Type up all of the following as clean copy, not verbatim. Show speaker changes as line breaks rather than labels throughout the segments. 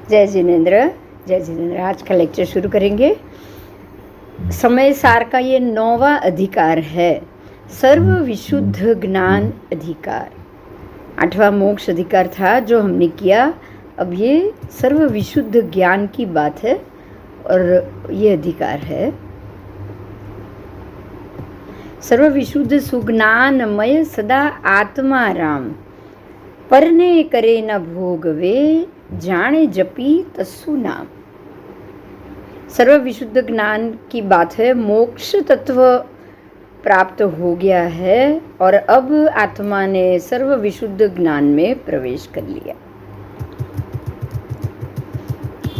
जय जिनेन्द्र। जय जिनेन्द्र। आज का लेक्चर शुरू करेंगे। समय सार का ये 9वां अधिकार है, सर्व विशुद्ध ज्ञान अधिकार। 8वां मोक्ष अधिकार था जो हमने किया। अब ये सर्व विशुद्ध ज्ञान की बात है और ये अधिकार है सर्व विशुद्ध सुज्ञानमय सदा आत्मा राम, परने करे न भोगवे जाने जपी तस्सु नाम। सर्व विशुद्ध ज्ञान की बात है। मोक्ष तत्व प्राप्त हो गया है और अब आत्मा ने सर्व विशुद्ध ज्ञान में प्रवेश कर लिया।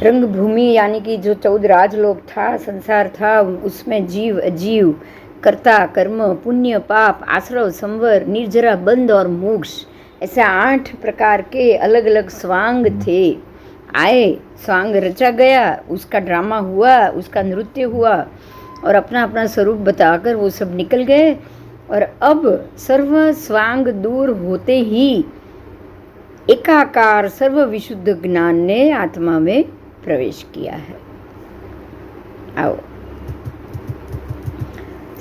रंगभूमि यानी कि जो 14 राजलोक था, संसार था, उसमें जीव अजीव, कर्ता कर्म, पुण्य पाप, आश्रव संवर, निर्जरा बंध और मोक्ष, ऐसे 8 प्रकार के अलग अलग स्वांग थे। आए, स्वांग रचा गया, उसका ड्रामा हुआ, उसका नृत्य हुआ और अपना अपना स्वरूप बताकर वो सब निकल गए। और अब सर्व स्वांग दूर होते ही एकाकार सर्व विशुद्ध ज्ञान ने आत्मा में प्रवेश किया है। आओ,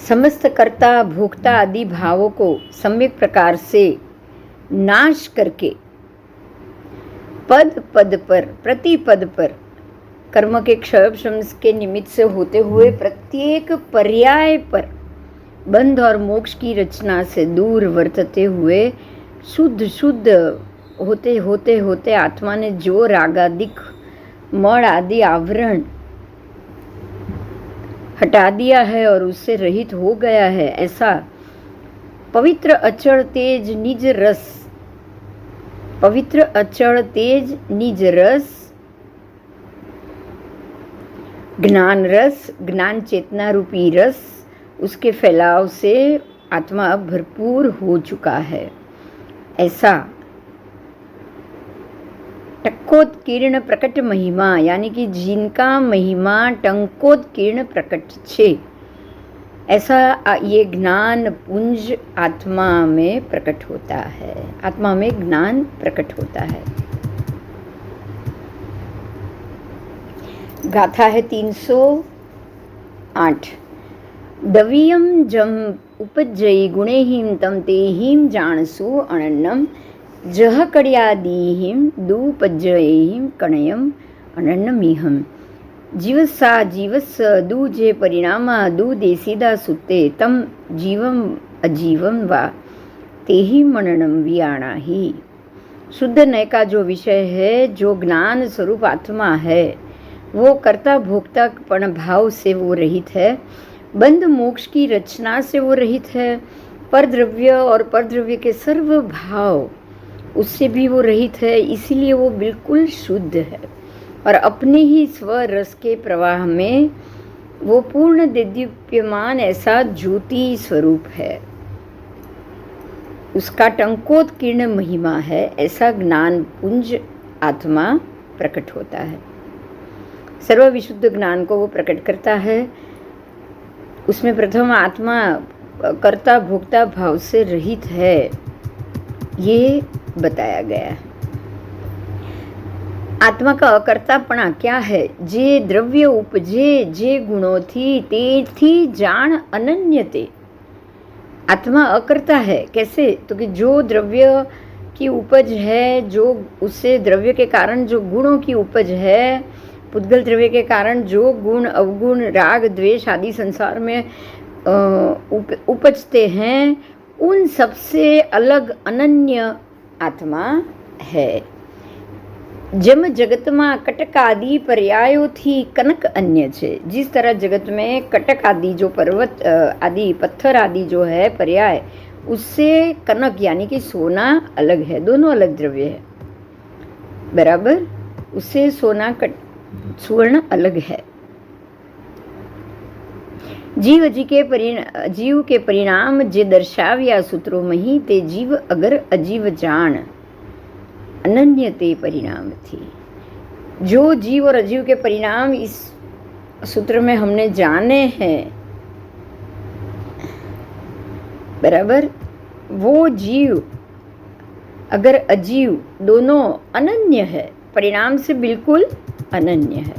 समस्त कर्ता भोक्ता आदि भावों को सम्यक प्रकार से नाश करके पद पद पर, प्रति पद पर, कर्म के क्षय शम्स के निमित्त से होते हुए प्रत्येक पर्याय पर बंध और मोक्ष की रचना से दूर वर्तते हुए शुद्ध शुद्ध होते होते होते आत्मा ने जो रागादिक मड़ आदि आवरण हटा दिया है और उससे रहित हो गया है, ऐसा पवित्र अचल तेज निज रस, पवित्र अचल तेज निज रस, ज्ञान रस, ज्ञान चेतना रूपी रस, उसके फैलाव से आत्मा अब भरपूर हो चुका है। ऐसा टंकोत्कीर्ण प्रकट महिमा यानी कि जिनका महिमा टंकोत्कीर्ण प्रकट छे, ऐसा ये ज्ञान पुंज आत्मा में प्रकट होता है। आत्मा में ज्ञान प्रकट होता है। गाथा है 308। दवीयम जम उपजयी गुणेहिम तम तेहिम जानसु अनन्नम जह कड़यादीहिम दूपजयहिम कणयम अनन्नमिहम। जीवसा जीवस दूजे परिणामा दू देसीदा सुते तम जीवम अजीवम वा तेहि मननम वियाणा ही। शुद्ध नय का जो विषय है, जो ज्ञान स्वरूप आत्मा है, वो कर्ता भोक्तापण भाव से वो रहित है, बंध मोक्ष की रचना से वो रहित है, परद्रव्य और परद्रव्य के सर्व भाव उससे भी वो रहित है। इसीलिए वो बिल्कुल शुद्ध है और अपने ही स्वरस के प्रवाह में वो पूर्ण दिव्यमान ऐसा ज्योति स्वरूप है। उसका टंकोत्कीर्ण महिमा है, ऐसा ज्ञान पुंज आत्मा प्रकट होता है। सर्व विशुद्ध ज्ञान को वो प्रकट करता है। उसमें प्रथम आत्मा कर्ता भोक्ता भाव से रहित है, ये बताया गया है। आत्मा का अकर्तापणा क्या है? जे द्रव्य उपजे जे गुणों थी ते थी जान अनन्य ते। आत्मा अकर्ता है। कैसे? तो कि जो द्रव्य की उपज है, जो उससे द्रव्य के कारण जो गुणों की उपज है, पुद्गल द्रव्य के कारण जो गुण अवगुण राग द्वेष आदि संसार में उपजते हैं, उन सबसे अलग अनन्य आत्मा है। जम जगत में कटक आदि पर्यायों थी कनक अन्य छे। जिस तरह जगत में कटक आदि जो पर्वत आदि पत्थर आदि जो है पर्याय, उससे कनक यानी कि सोना अलग है। दोनों अलग द्रव्य है, बराबर। उससे सोना स्वर्ण अलग है। जीव के परिणाम जे दर्शाव्या सूत्रों में ही ते जीव अगर अजीव जान अनन्य ते परिणाम थी। जो जीव और अजीव के परिणाम इस सूत्र में हमने जाने हैं, बराबर, वो जीव अगर अजीव दोनों अनन्य है, परिणाम से बिल्कुल अनन्य है।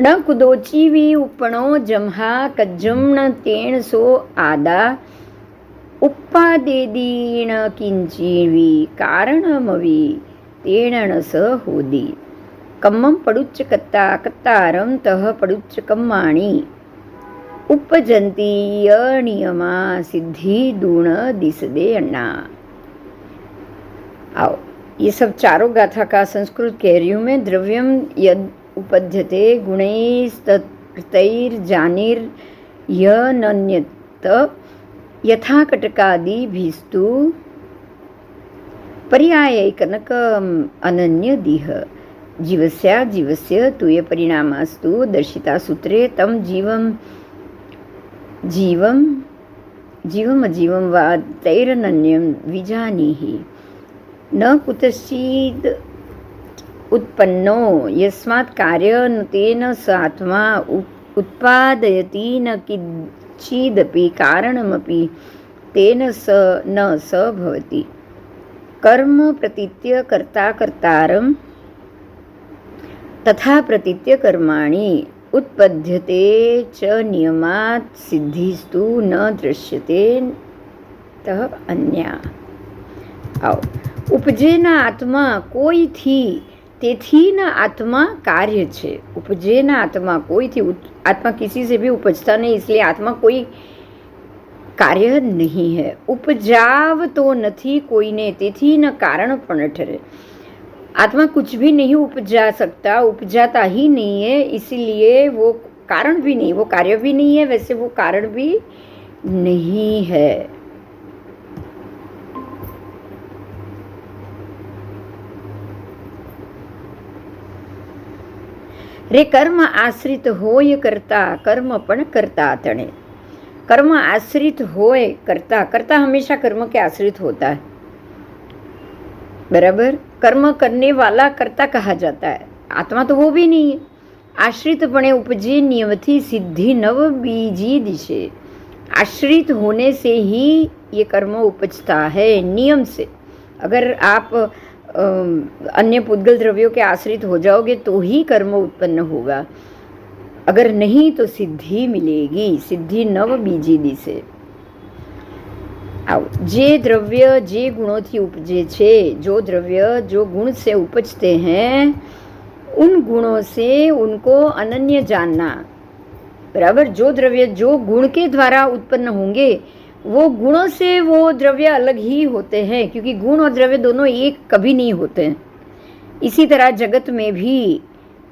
न कुदोची भी उपणो जम्हा कज्जम्न तेण सो आदा उप्पादेदीण किंचीवी कारणमवी तेण न स होदी कम्मं पडुच्च कत्ता कत्तारं तह पडुच्च कम्माणी उपजंती नियमा सिद्धि दूण दिसदे अन्ना। आओ, ये सब चारों गाथा का संस्कृत कह रही हूँ मैं। द्रव्यम यद उपद्यते गुणैस्तैर्जानिर यनन्यत यथा कटकादिभिस्तु पर्यायैकनक अनन्य दीह जीवस्या जीवस्य तुय परिणामास्तु दर्शिता सूत्रे तम जीवम जीवम जीवम अजीवम वा तैरनन्यम विजानीहि न कुतश्चिद उत्पन्नो यस्मात् कार्यं तेन स आत्मा उत्पादयति न किंचिदपि कारणमपि तेन स न स भवति कर्म प्रतीत्य कर्ता कर्तारं तथा प्रतीत्य कर्माणि उत्पद्यते च नियमात् सिद्धिस्तु न दृश्यते तह अन्या। आओ, उपजेना आत्मा कोई थी તેથી ન आत्मा कार्य છે। उपजेना आत्मा कोई थी, आत्मा किसी से भी उपजता नहीं, इसलिए आत्मा कोई कार्य नहीं है। उपजाव तो નથી કોઈને, તેથી न कारण પણ ठहरे। आत्मा कुछ भी नहीं उपजा सकता, उपजाता ही नहीं है, इसीलिए वो कारण भी नहीं, वो कार्य भी नहीं है, वैसे वो कारण भी नहीं है। रे कर्म आश्रित होय करता कर्म पण करता तणे। कर्म आश्रित होय करता, करता हमेशा कर्म के आश्रित होता है, बराबर। कर्म करने वाला कर्ता कहा जाता है, आत्मा तो वो भी नहीं है। आश्रितपणे उपजे नियमथी सिद्धि नव बीजी दिशे। आश्रित होने से ही ये कर्म उपजता है, नियम से। अगर आप अन्य पुद्गल द्रव्यों के आश्रित हो जाओगे तो ही कर्म उत्पन्न होगा, अगर नहीं तो सिद्धि मिलेगी। सिद्धि नव बीजी दिशे। आओ, जे द्रव्य जे गुणों उपजे छे, जो द्रव्य जो गुण से उपजते हैं, उन गुणों से उनको अनन्य जानना, बराबर। जो द्रव्य जो गुण के द्वारा उत्पन्न होंगे, वो गुणों से वो द्रव्य अलग ही होते हैं, क्योंकि गुण और द्रव्य दोनों एक कभी नहीं होते हैं। इसी तरह जगत में भी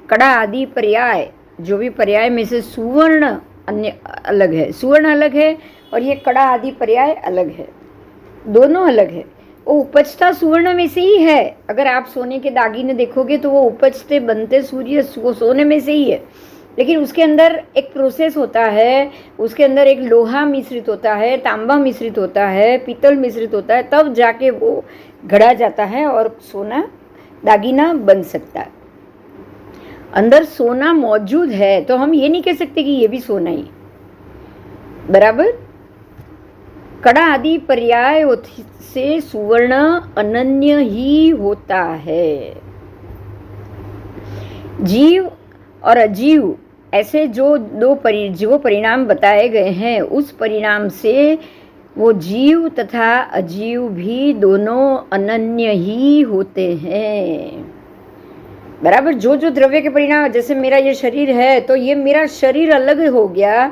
कड़ा आदि पर्याय, जो भी पर्याय में से सुवर्ण अन्य अलग है, सुवर्ण अलग है, और ये कड़ा आदि पर्याय अलग है, दोनों अलग है। वो उपजता सुवर्ण में से ही है। अगर आप सोने के दागीने देखोगे तो वो उपजते बनते सूर्य सोने में से ही है, लेकिन उसके अंदर एक प्रोसेस होता है, उसके अंदर एक लोहा मिश्रित होता है, तांबा मिश्रित होता है, पीतल मिश्रित होता है, तब जाके वो घड़ा जाता है और सोना दागीना बन सकता है। अंदर सोना मौजूद है, तो हम ये नहीं कह सकते कि ये भी सोना ही, बराबर। कड़ा आदि पर्याय से सुवर्ण अनन्य ही होता है। जीव और अजीव, ऐसे जो जो परिणाम बताए गए हैं, उस परिणाम से वो जीव तथा अजीव भी दोनों अनन्य ही होते हैं, बराबर। जो जो द्रव्य के परिणाम, जैसे मेरा ये शरीर है तो ये मेरा शरीर अलग हो गया,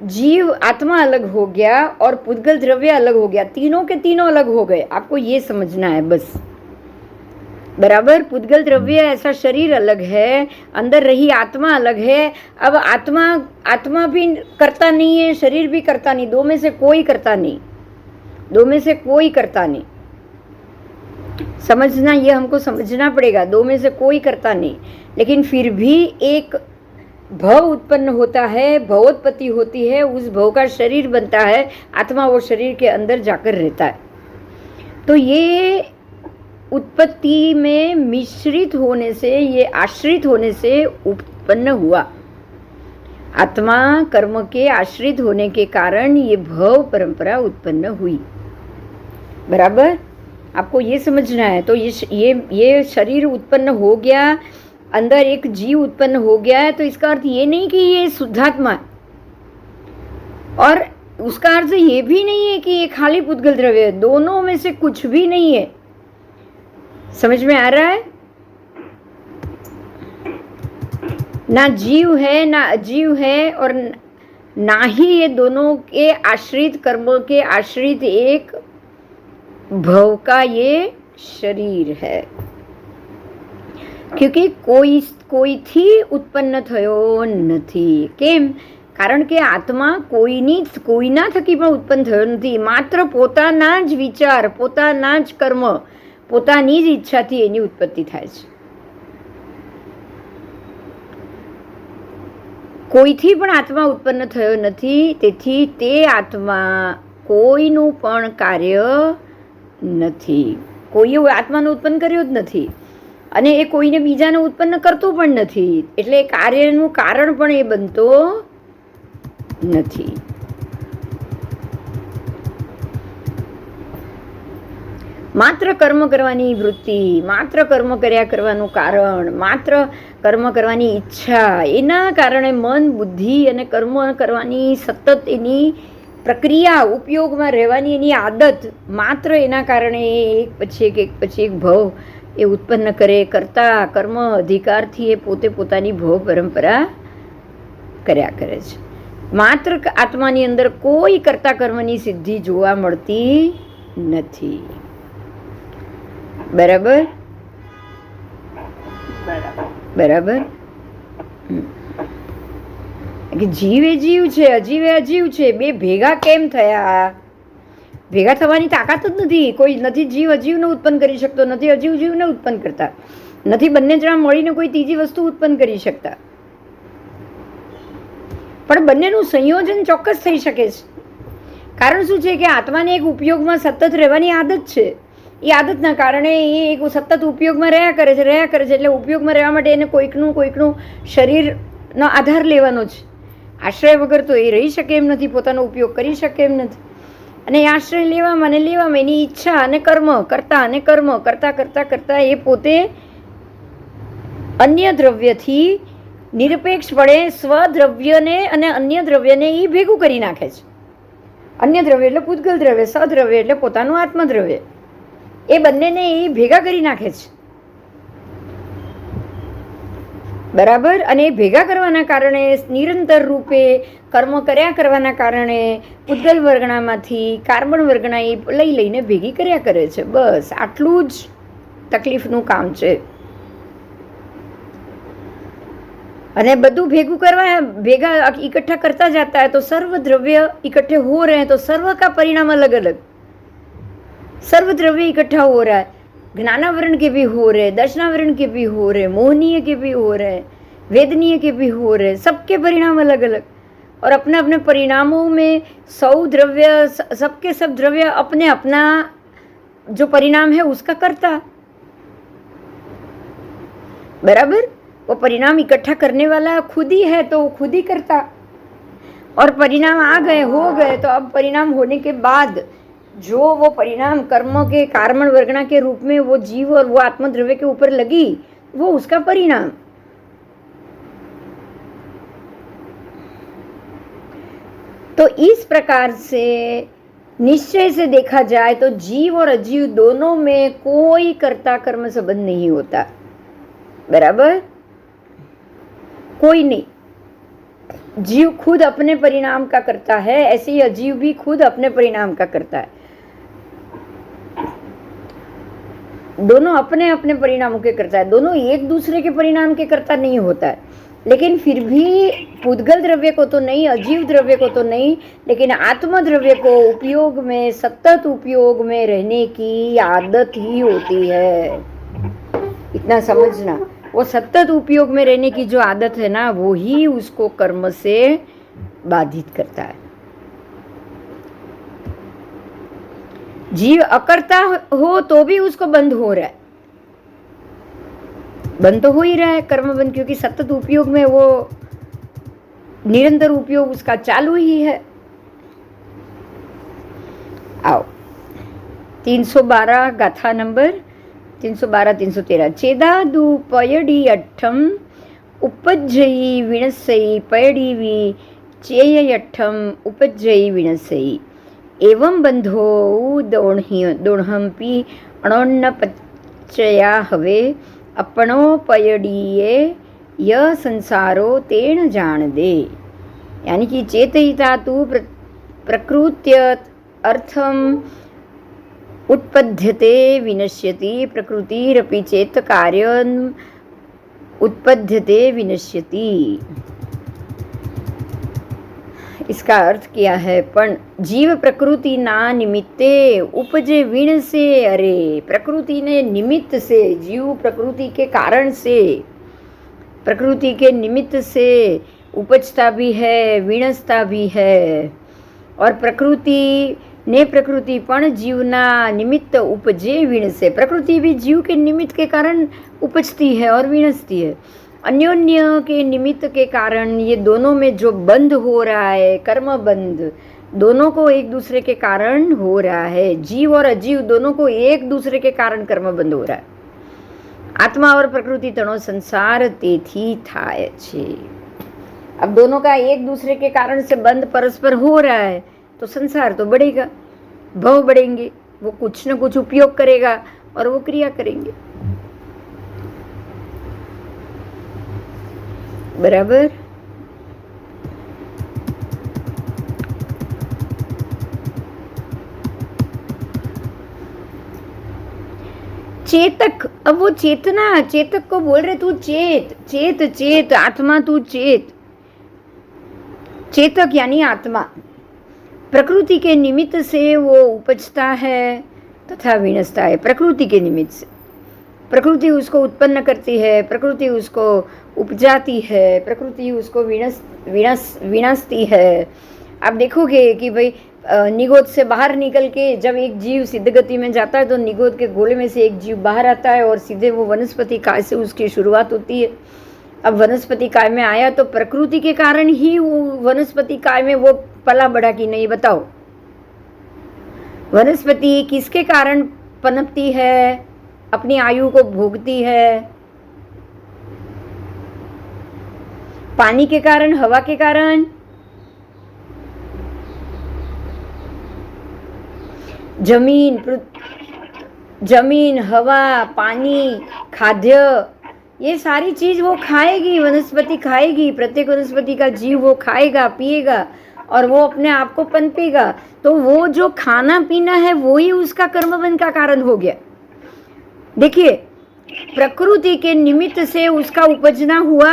जीव आत्मा अलग हो गया, और पुद्गल द्रव्य अलग हो गया, तीनों के तीनों अलग हो गए। आपको ये समझना है बस, बराबर। पुद्गल द्रव्य ऐसा शरीर अलग है, अंदर रही आत्मा अलग है। अब आत्मा भी करता नहीं है, शरीर भी करता नहीं, दो में से कोई करता नहीं, दो में से कोई करता नहीं। समझना, ये हमको समझना पड़ेगा, दो में से कोई करता नहीं, लेकिन फिर भी एक भव उत्पन्न होता है, भवोत्पत्ति होती है, उस भव का शरीर बनता है, आत्मा वो शरीर के अंदर जाकर रहता है। तो ये उत्पत्ति में मिश्रित होने से, ये आश्रित होने से उत्पन्न हुआ। आत्मा कर्म के आश्रित होने के कारण ये भव परंपरा उत्पन्न हुई, बराबर। आपको ये समझना है। तो ये शरीर उत्पन्न हो गया, अंदर एक जीव उत्पन्न हो गया है, तो इसका अर्थ ये नहीं कि ये शुद्धात्मा है, और उसका अर्थ ये भी नहीं है कि ये खाली पुद्गल द्रव्य है। दोनों में से कुछ भी नहीं है। समझ में आ रहा है? ना जीव है ना अजीव है, और ना ही ये दोनों के आश्रित, कर्मों के आश्रित एक भव का ये शरीर है। क्योंकि कोईથી उत्पन्न થયો નથી। કેમ? કારણ કે આત્મા કોઈના થકી પણ ઉત્પન્ન થયો નથી। માત્ર પોતાના જ વિચાર, પોતાના જ કર્મ, પોતાની જ ઈચ્છાથી એની ઉત્પત્તિ થાય છે। કોઈથી પણ આત્મા ઉત્પન્ન થયો નથી, તેથી તે આત્મા કોઈનું પણ કાર્ય નથી। કોઈએ આત્માનું ઉત્પન્ન કર્યું જ નથી, અને એ કોઈને બીજાને ઉત્પન્ન કરતું પણ નથી, એટલે કાર્યનું કારણ પણ એ બનતો નથી। માત્ર કર્મ કરવાની વૃત્તિ, માત્ર કર્મ કર્યા કરવાનું કારણ, માત્ર કર્મ કરવાની ઈચ્છા, એના કારણે મન, બુદ્ધિ અને કર્મ કરવાની સતત એની પ્રક્રિયા, ઉપયોગમાં રહેવાની એની આદત, માત્ર એના કારણે એક પછી એક ભવ એ ઉત્પન્ન કરે, કરતા કર્મ અધિકારથી એ પોતે પોતાની ભવ પરંપરા કર્યા કરે છે। માત્ર આત્માની અંદર કોઈ કરતા કર્મની સિદ્ધિ જોવા મળતી નથી। બરાબર? બરાબર? જીવ એ જીવ છે, અજીવ એ અજીવ છે, બે ભેગા કેમ થયા? ભેગા થવાની તાકાત જ નથી। કોઈ નથી જીવ અજીવને ઉત્પન્ન કરી શકતો, નથી અજીવ જીવને ઉત્પન્ન કરતા, નથી બંને જણા મળીને કોઈ ત્રીજી વસ્તુ ઉત્પન્ન કરી શકતા, પણ બંનેનું સંયોજન ચોક્કસ થઈ શકે છે। કારણ શું છે કે આત્માને એક ઉપયોગમાં સતત રહેવાની આદત છે। એ આદતના કારણે એ એક સતત ઉપયોગમાં રહ્યા કરે છે, એટલે ઉપયોગમાં રહેવા માટે એને કોઈકનું શરીરનો આધાર લેવાનો છે। આશ્રય વગર તો એ રહી શકે એમ નથી, પોતાનો ઉપયોગ કરી શકે એમ નથી, અને એ આશ્રય લેવામાં એની ઈચ્છા અને કર્મ કરતા એ પોતે અન્ય દ્રવ્યથી નિરપેક્ષપણે સ્વદ્રવ્યને અને અન્ય દ્રવ્યને એ ભેગું કરી નાખે છે। અન્ય દ્રવ્ય એટલે પૂતગલ દ્રવ્ય, સદ્રવ્ય એટલે પોતાનું આત્મદ્રવ્ય, એ બંનેને એ ભેગા કરી નાખે છે। બરાબર? અને એ ભેગા કરવાના કારણે, નિરંતર રૂપે કર્મ કર્યા કરવાના કારણે પૂતગલ વર્ગણામાંથી કાર્બન વર્ગણા એ લઈને ભેગી કર્યા કરે છે। બસ આટલું જ તકલીફનું કામ છે। અને બધું ભેગા इकट्ठा करता जाता है तो सर्व द्रव्य इकट्ठे हो रहे हैं, तो सर्व का परिणाम अलग अलग, सर्व द्रव्य इकट्ठा हो रहा है। ज्ञानावरण के भी हो रहे, दर्शनावरण के भी हो रहे, मोहनीय के भी हो रहे, वेदनीय के भी हो रहे, सबके परिणाम अलग अलग, और अपने अपने परिणामों में सबके सब द्रव्य अपने अपना जो परिणाम है उसका करता। बराबर? वो परिणाम इकट्ठा करने वाला खुद ही है, तो खुद ही करता, और परिणाम आ गए, हो गए, तो अब परिणाम होने के बाद जो वो परिणाम कर्म के कार्बन वर्गणा के रूप में वो जीव और वो आत्मद्रव्य के ऊपर लगी, वो उसका परिणाम। तो इस प्रकार से निश्चय से देखा जाए तो जीव और अजीव दोनों में कोई कर्ता कर्म संबंध नहीं होता। बराबर? कोई नहीं। जीव खुद अपने परिणाम का करता है, ऐसे ही अजीव भी खुद अपने परिणाम का करता है। दोनों अपने अपने परिणामों के करता है, दोनों एक दूसरे के परिणाम के करता नहीं होता है। लेकिन फिर भी पूतगल द्रव्य को तो नहीं, अजीव द्रव्य को तो नहीं, लेकिन आत्म द्रव्य को उपयोग में, सतत उपयोग में रहने की आदत ही होती है। इतना समझना, वो सतत उपयोग में रहने की जो आदत है ना, वो ही उसको कर्म से बाधित करता है। जीव अकर्ता हो तो भी उसको बंद हो रहा है, बंद तो हो ही रहा है कर्म बंद, क्योंकि सतत उपयोग में वो निरंतर उपयोग उसका चालू ही है। आओ 312 गाथा नंबर 312-313। चेदादु पयडी अट्ठम उपज्जयी विणसई पयडीवी चेयठम उपज्जयी विणसई एवं बंधो दोणहंपी अणोन्न पच्चया हवे अपनो पयडीये य संसारो तेण जान दे। यानी कि चेतयिता तु प्रकृत्य अर्थम उत्पद्यते विनश्यति प्रकृतिरपि चेत कार्यम उत्पद्यते विनश्यति। इसका अर्थ क्या है? पण जीव प्रकृति ना निमित्ते उपजे विण से। अरे प्रकृति ने निमित्त से, जीव प्रकृति के कारण से, प्रकृति के निमित्त से उपजता भी है, विणसता भी है। और प्रकृति ने प्रकृति पण जीवना निमित्त उपजे विण से। प्रकृति भी जीव के निमित्त के कारण उपजती है और विणसती है। अन्योन्य के निमित्त के कारण ये दोनों में जो बंध हो रहा है, कर्म बंध, दोनों को एक दूसरे के कारण हो रहा है। जीव और अजीव दोनों को एक दूसरे के कारण कर्म बंध हो रहा है। आत्मा और प्रकृति तणो संसार तेथी थाय छे। अब दोनों का एक दूसरे के कारण से बंध परस्पर हो रहा है तो संसार तो बढ़ेगा, भव बढ़ेंगे, वो कुछ न कुछ उपयोग करेगा और वो क्रिया करेंगे। बराबर। चेतक, अब वो चेतना, चेतक को बोल रहे तू चेत चेत चेत, आत्मा तू चेत। चेतक यानी आत्मा प्रकृति के निमित्त से वो उपजता है तथा विनसता है। प्रकृति के निमित्त से प्रकृति उसको उत्पन्न करती है, प्रकृति उसको उपजाती है, प्रकृति उसको विनसती है। आप देखोगे कि भाई निगोद से बाहर निकल के जब एक जीव सिद्ध गति में जाता है तो निगोद के गोले में से एक जीव बाहर आता है और सीधे वो वनस्पति काय से उसकी शुरुआत होती है। अब वनस्पति काय में आया तो प्रकृति के कारण ही वो वनस्पति काय में वो पला बढ़ा कि नहीं, बताओ। वनस्पति किसके कारण पनपती है, अपनी आयु को भोगती है? पानी के कारण, हवा के कारण? जमीन, हवा, पानी, खाद्य, ये सारी चीज वो खाएगी, वनस्पति खाएगी। प्रत्येक वनस्पति का जीव वो खाएगा, पिएगा और वो अपने आप को पनपेगा। तो वो जो खाना पीना है वो ही उसका कर्मबंध का कारण हो गया। देखिए, प्रकृति के निमित्त से उसका उपजना हुआ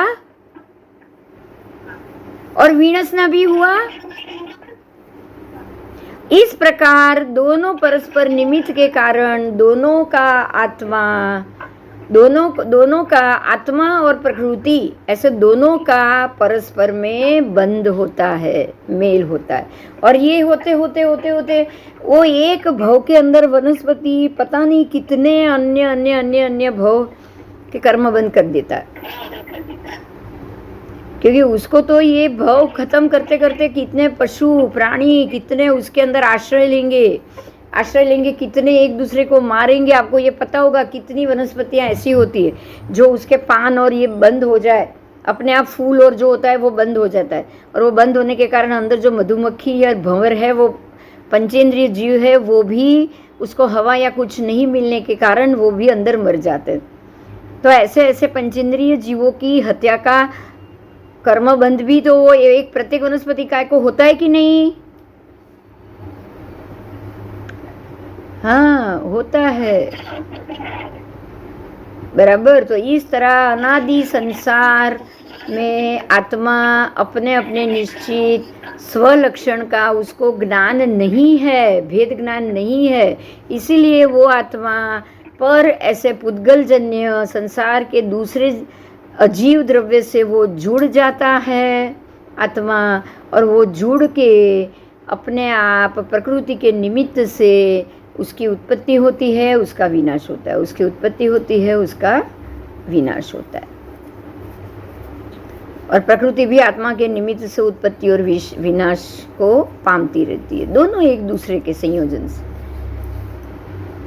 और विनसना भी हुआ। इस प्रकार दोनों परस्पर निमित्त के कारण दोनों का आत्मा और प्रकृति, ऐसे दोनों का परस्पर में बंध होता है, मेल होता है। और ये होते होते होते होते वो एक भव के अंदर वनस्पति पता नहीं कितने अन्य अन्य अन्य अन्य भव के कर्म बंद कर देता है। क्योंकि उसको तो ये भव खत्म करते करते कितने पशु प्राणी, कितने उसके अंदर आश्रय लेंगे, कितने एक दूसरे को मारेंगे। आपको ये पता होगा कितनी वनस्पतियां ऐसी होती है जो उसके पान और ये बंद हो जाए, अपने आप फूल और जो होता है वो बंद हो जाता है। और वो बंद होने के कारण अंदर जो मधुमक्खी या भंवर है, वो पंचेंद्रिय जीव है, वो भी उसको हवा या कुछ नहीं मिलने के कारण वो भी अंदर मर जाते हैं। तो ऐसे ऐसे पंचेंद्रिय जीवों की हत्या का कर्मबंध भी तो वो एक प्रत्येक वनस्पति काय को होता है कि नहीं? हाँ, होता है। बराबर। तो इस तरह अनादि संसार में आत्मा अपने अपने निश्चित स्वलक्षण का उसको ज्ञान नहीं है, भेद ज्ञान नहीं है। इसीलिए वो आत्मा पर ऐसे पुद्गलजन्य संसार के दूसरे अजीव द्रव्य से वो जुड़ जाता है आत्मा, और वो जुड़ के अपने आप प्रकृति के निमित्त से उसकी उत्पत्ति होती है, उसका विनाश होता है, उसकी उत्पत्ति होती है, उसका विनाश होता है। और प्रकृति भी आत्मा के निमित्त से उत्पत्ति और विनाश को पामती रहती है, दोनों एक दूसरे के संयोजन से।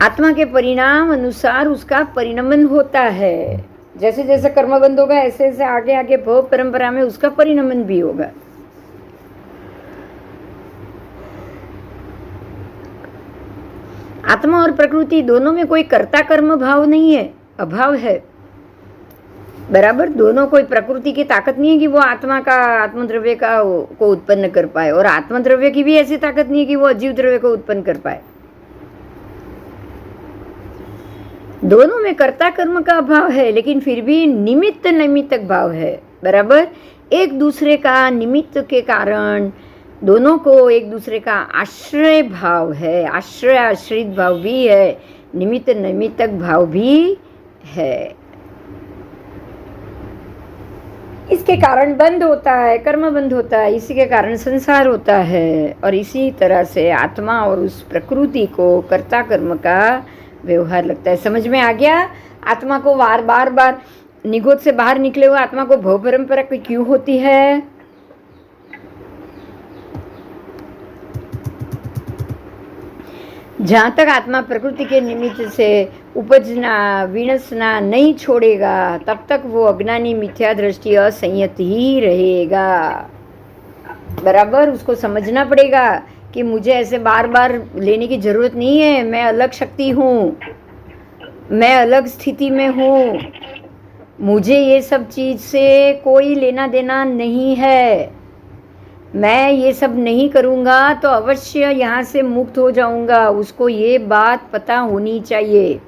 आत्मा के परिणाम अनुसार उसका परिणमन होता है। जैसे जैसे कर्म बंद होगा ऐसे ऐसे आगे आगे भव परंपरा में उसका परिणमन भी होगा। आत्मा और प्रकृति दोनों में कोई कर्ता कर्म भाव नहीं है, अभाव है। बराबर, दोनों, कोई प्रकृति की ताकत नहीं है कि वो आत्मा का, आत्मद्रव्य का को उत्पन्न कर पाए, और आत्मद्रव्य की भी ऐसी ताकत नहीं है कि वो अजीव द्रव्य को उत्पन्न कर पाए। दोनों में कर्ता कर्म का अभाव है, लेकिन फिर भी निमित्त नैमित्तक भाव है। बराबर, एक दूसरे का निमित्त के कारण दोनों को एक दूसरे का आश्रय भाव है, आश्रय आश्रित भाव भी है, निमित्त नैमित्तक भाव भी है। इसके कारण बंद होता है, कर्म बंद होता है, इसी के कारण संसार होता है। और इसी तरह से आत्मा और उस प्रकृति को कर्ता कर्म का व्यवहार लगता है। समझ में आ गया? आत्मा को बार बार निगोद से बाहर निकले हुए आत्मा को भव परंपरा क्यों होती है? जहाँ तक आत्मा प्रकृति के निमित्त से उपजना विनसना नहीं छोड़ेगा, तब तक वो अज्ञानी मिथ्या दृष्टि असंयत ही रहेगा। बराबर, उसको समझना पड़ेगा कि मुझे ऐसे बार बार लेने की जरूरत नहीं है, मैं अलग शक्ति हूँ, मैं अलग स्थिति में हूँ, मुझे ये सब चीज़ से कोई लेना देना नहीं है, मैं ये सब नहीं करूँगा तो अवश्य यहाँ से मुक्त हो जाऊँगा। उसको ये बात पता होनी चाहिए।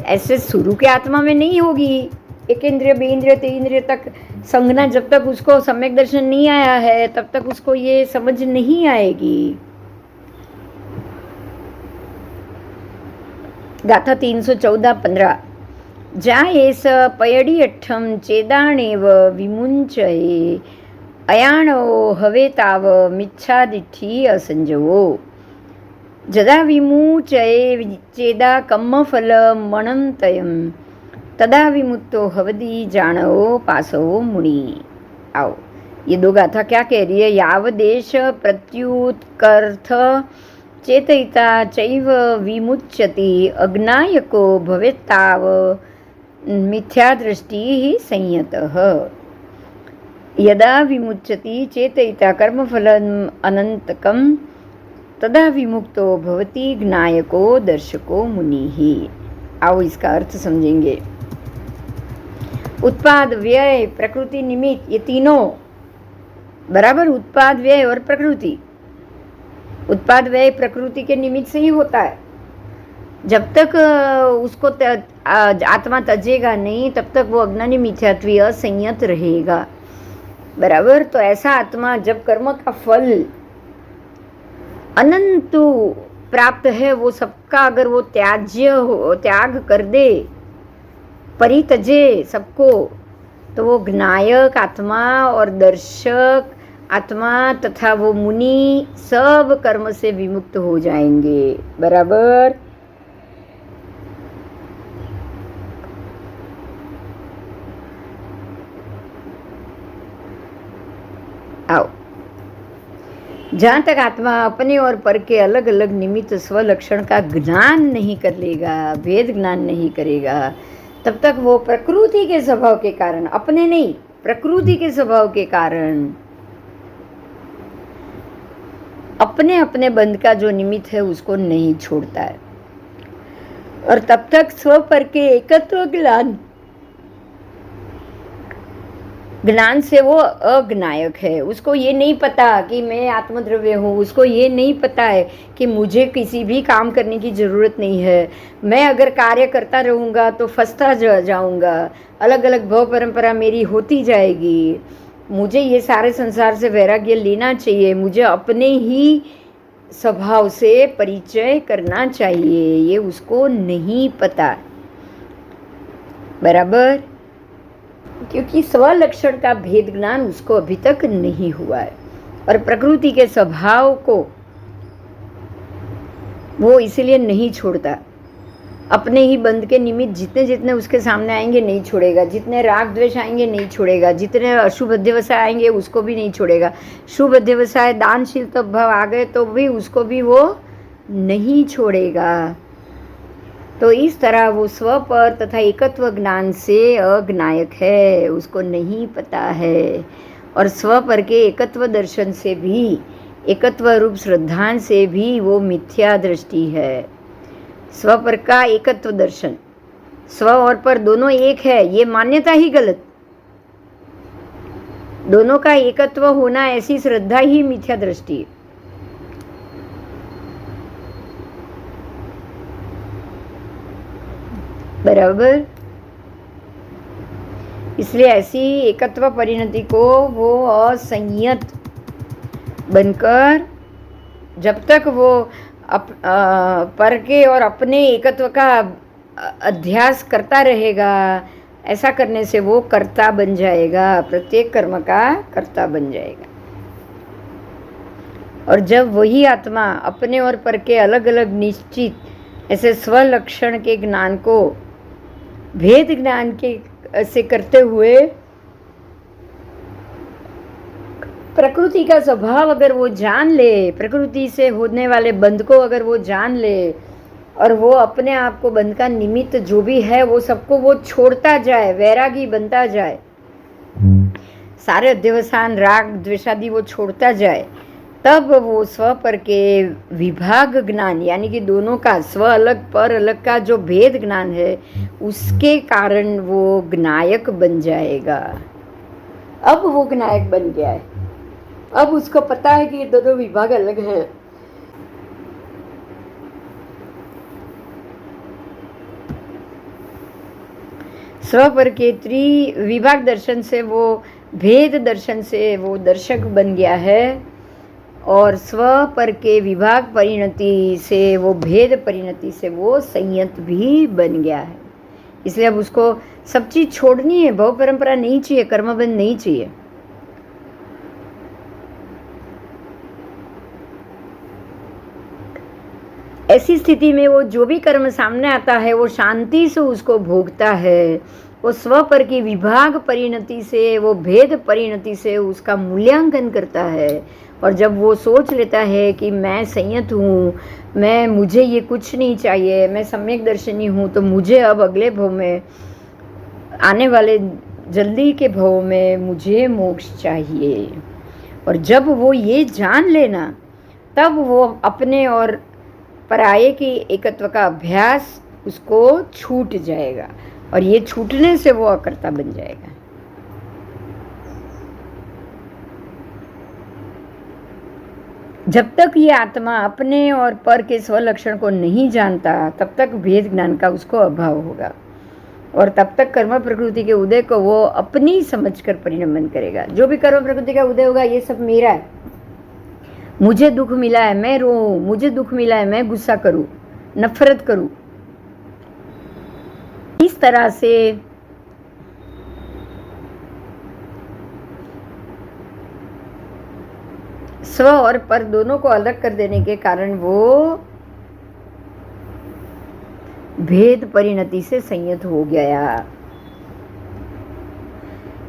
ऐसे शुरू के आत्मा में नहीं होगी। एक इंद्रिय, बे इंद्रिय, ते इंद्रिय तक संज्ञा जब तक उसको सम्यक दर्शन नहीं आया है, तब तक उसको ये समझ नहीं आएगी। गाथा 314-15 जायेस पयडी अठ्ठम चेदाणेव विमुंचये अयाणो हवे ताव मिच्छादिठी असंजवो जदा विमुचये चेदा कम्मफल मणंतयम तदा विमुक्तो हवदी जाणवो पासवो मुनि। आओ, ये दो गाथा क्या कह रही है? यावदेश प्रत्युत्कर्थ चेतयिता चैव विमुच्यति अज्ञायको भवेत्ताव मिथ्यादृष्टिः संयतः यदा विमुच्यति चेतयिता कर्मफलम् अनन्तकं तदा विमुक्तो भवति ज्ञायको दर्शको मुनिः। आओ, इसका अर्थ समझेंगे। उत्पाद, व्यय, प्रकृति, निमित्त, ये तीनों बराबर, उत्पाद, व्यय और प्रकृति। उत्पाद व्यय प्रकृति के निमित्त से ही होता है। जब तक उसको आत्मा तजेगा नहीं, तब तक वो अज्ञानी मिथ्यात्वी असंयत रहेगा। बराबर, तो ऐसा आत्मा जब कर्म का फल अनंत प्राप्त है, वो सबका अगर वो त्याग कर दे, परितजे सबको, तो वो ज्ञायक आत्मा और दर्शक आत्मा तथा वो मुनि सब कर्म से विमुक्त हो जाएंगे। बराबर, आओ, जहाँ तक आत्मा अपने और पर के अलग अलग निमित्त स्वलक्षण का ज्ञान नहीं कर लेगा, भेद ज्ञान नहीं करेगा, तब तक वो प्रकृति के स्वभाव के कारण, अपने नहीं, प्रकृति के स्वभाव के कारण अपने अपने बंध का जो निमित्त है उसको नहीं छोड़ता है। और तब तक स्व पर के एकत्व ज्ञान से वो अज्ञायक है। उसको ये नहीं पता कि मैं आत्मद्रव्य हूँ, उसको ये नहीं पता है कि मुझे किसी भी काम करने की ज़रूरत नहीं है, मैं अगर कार्य करता रहूँगा तो फंसता जाऊँगा, अलग अलग भव परंपरा मेरी होती जाएगी, मुझे ये सारे संसार से वैराग्य लेना चाहिए, मुझे अपने ही स्वभाव से परिचय करना चाहिए, ये उसको नहीं पता। बराबर, क्योंकि स्वलक्षण का भेद ज्ञान उसको अभी तक नहीं हुआ है, और प्रकृति के स्वभाव को वो इसीलिए नहीं छोड़ता। अपने ही बंध के निमित्त जितने जितने उसके सामने आएंगे नहीं छोड़ेगा, जितने राग द्वेष आएंगे नहीं छोड़ेगा, जितने अशुभ अध्यवसाय आएंगे उसको भी नहीं छोड़ेगा। शुभ अध्यवसाय दानशील भाव आ गए तो भी उसको भी वो नहीं छोड़ेगा। तो इस तरह वो स्व पर तथा एकत्व ज्ञान से अज्ञायक है, उसको नहीं पता है। और स्व पर के एकत्व दर्शन से भी, एकत्व रूप श्रद्धान से भी वो मिथ्या दृष्टि है। स्व पर का एकत्व दर्शन, स्व और पर दोनों एक है, ये मान्यता ही गलत। दोनों का एकत्व होना, ऐसी श्रद्धा ही मिथ्या दृष्टि है। बराबर। इसलिए ऐसी एकत्व परिणति को वो असंयत बनकर जब तक वो पर के और अपने एकत्व का अध्यास करता रहेगा, ऐसा करने से वो कर्ता बन जाएगा, प्रत्येक कर्म का कर्ता बन जाएगा। और जब वही आत्मा अपने और पर के अलग अलग निश्चित ऐसे स्वलक्षण के ज्ञान को भेद ज्ञान के से करते हुए प्रकृति का स्वभाव अगर वो जान ले, प्रकृति से होने वाले बंध को अगर वो जान ले, और वो अपने आप को बंध का निमित्त जो भी है वो सबको वो छोड़ता जाए, वैरागी बनता जाए, सारे अध्यवसान राग द्वेषादि वो छोड़ता जाए, तब वो स्व पर के विभाग ज्ञान, यानी कि दोनों का स्व अलग पर अलग का जो भेद ज्ञान है, उसके कारण वो ज्ञायक बन जाएगा। अब वो ज्ञायक बन गया है, अब उसको पता है कि ये दोनों विभाग अलग हैं। स्व पर के विभाग दर्शन से वो भेद दर्शन से वो दर्शक बन गया है, और स्व पर के विभाग परिणति से वो भेद परिणति से वो संयत भी बन गया है। इसलिए अब उसको सब चीज छोड़नी है, भव परंपरा नहीं चाहिए, कर्मबंध नहीं चाहिए। ऐसी स्थिति में वो जो भी कर्म सामने आता है वो शांति से उसको भोगता है, वो स्व पर की विभाग परिणति से, वो भेद परिणति से उसका मूल्यांकन करता है। और जब वो सोच लेता है कि मैं संयत हूँ, मुझे ये कुछ नहीं चाहिए, मैं सम्यक दर्शनी हूँ, तो मुझे अब अगले भव में, आने वाले जल्दी के भव में मुझे मोक्ष चाहिए। और जब वो ये जान लेना, तब वो अपने और पराये की एकत्व का अभ्यास उसको छूट जाएगा, और ये छूटने से वो अकर्ता बन जाएगा। जब तक ये आत्मा अपने और पर के स्वलक्षण को नहीं जानता, तब तक भेद ज्ञान का उसको अभाव होगा, और तब तक कर्म प्रकृति के उदय को वो अपनी समझकर परिणमन करेगा। जो भी कर्म प्रकृति का उदय होगा, ये सब मेरा है, मुझे दुख मिला है मैं रोऊं, मुझे दुख मिला है मैं गुस्सा करूं, नफरत करूं, इस तरह से स्व और पर दोनों को अलग कर देने के कारण वो भेद परिणति से संयत हो गया।